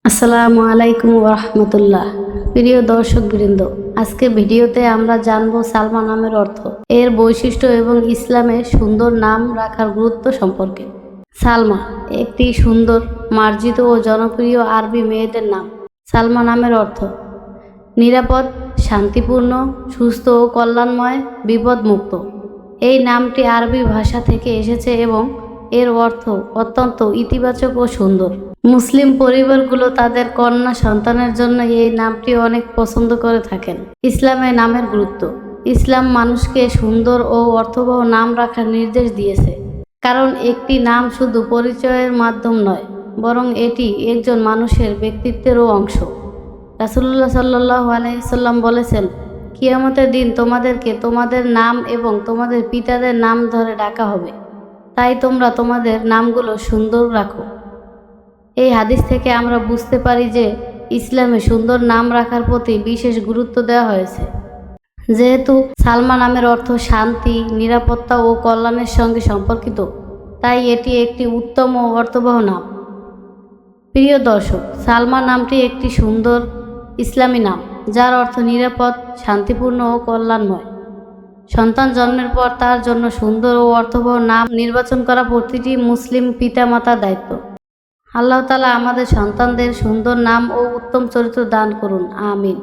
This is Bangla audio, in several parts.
আসসালামু আলাইকুম ওরহমতুল্লাহ। প্রিয় দর্শক বৃন্দ, আজকে ভিডিওতে আমরা জানব সালমা নামের অর্থ, এর বৈশিষ্ট্য এবং ইসলামে সুন্দর নাম রাখার গুরুত্ব সম্পর্কে। সালমা একটি সুন্দর, মার্জিত ও জনপ্রিয় আরবি মেয়েদের নাম। সালমা নামের অর্থ নিরাপদ, শান্তিপূর্ণ, সুস্থ ও কল্যাণময়, বিপদমুক্ত। এই নামটি আরবি ভাষা থেকে এসেছে এবং এর অর্থ অত্যন্ত ইতিবাচক ও সুন্দর। মুসলিম পরিবারগুলো তাদের কন্যা সন্তানের জন্য এই নামটি অনেক পছন্দ করে থাকেন। ইসলামে নামের গুরুত্ব। ইসলাম মানুষকে সুন্দর ও অর্থবহ নাম রাখার নির্দেশ দিয়েছে, কারণ একটি নাম শুধু পরিচয়ের মাধ্যম নয়, বরং এটি একজন মানুষের ব্যক্তিত্বেরও অংশ। রাসূলুল্লাহ সাল্লাল্লাহু আলাইহি সাল্লাম বলেছেন, কিয়ামতের দিন তোমাদেরকে তোমাদের নাম এবং তোমাদের পিতাদের নাম ধরে ডাকা হবে, তাই তোমরা তোমাদের নামগুলো সুন্দর রাখো। এই হাদিস থেকে আমরা বুঝতে পারি যে ইসলামে সুন্দর নাম রাখার প্রতি বিশেষ গুরুত্ব দেওয়া হয়েছে। যেহেতু সালমা নামের অর্থ শান্তি, নিরাপত্তা ও কল্যাণের সঙ্গে সম্পর্কিত, তাই এটি একটি উত্তম ও অর্থবহ নাম। প্রিয় দর্শক, সালমা নামটি একটি সুন্দর ইসলামী নাম, যার অর্থ নিরাপদ, শান্তিপূর্ণ ও কল্যাণময়। সন্তান জন্মের পর তার জন্য সুন্দর ও অর্থবহ নাম নির্বাচন করা প্রতিটি মুসলিম পিতামাতার দায়িত্ব। আল্লাহ তাআলা আমাদের সন্তানদের সুন্দর নাম ও উত্তম চরিত্র দান করুন, আমিন।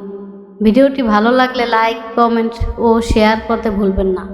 ভিডিওটি ভালো লাগলে লাইক, কমেন্ট ও শেয়ার করতে ভুলবেন না।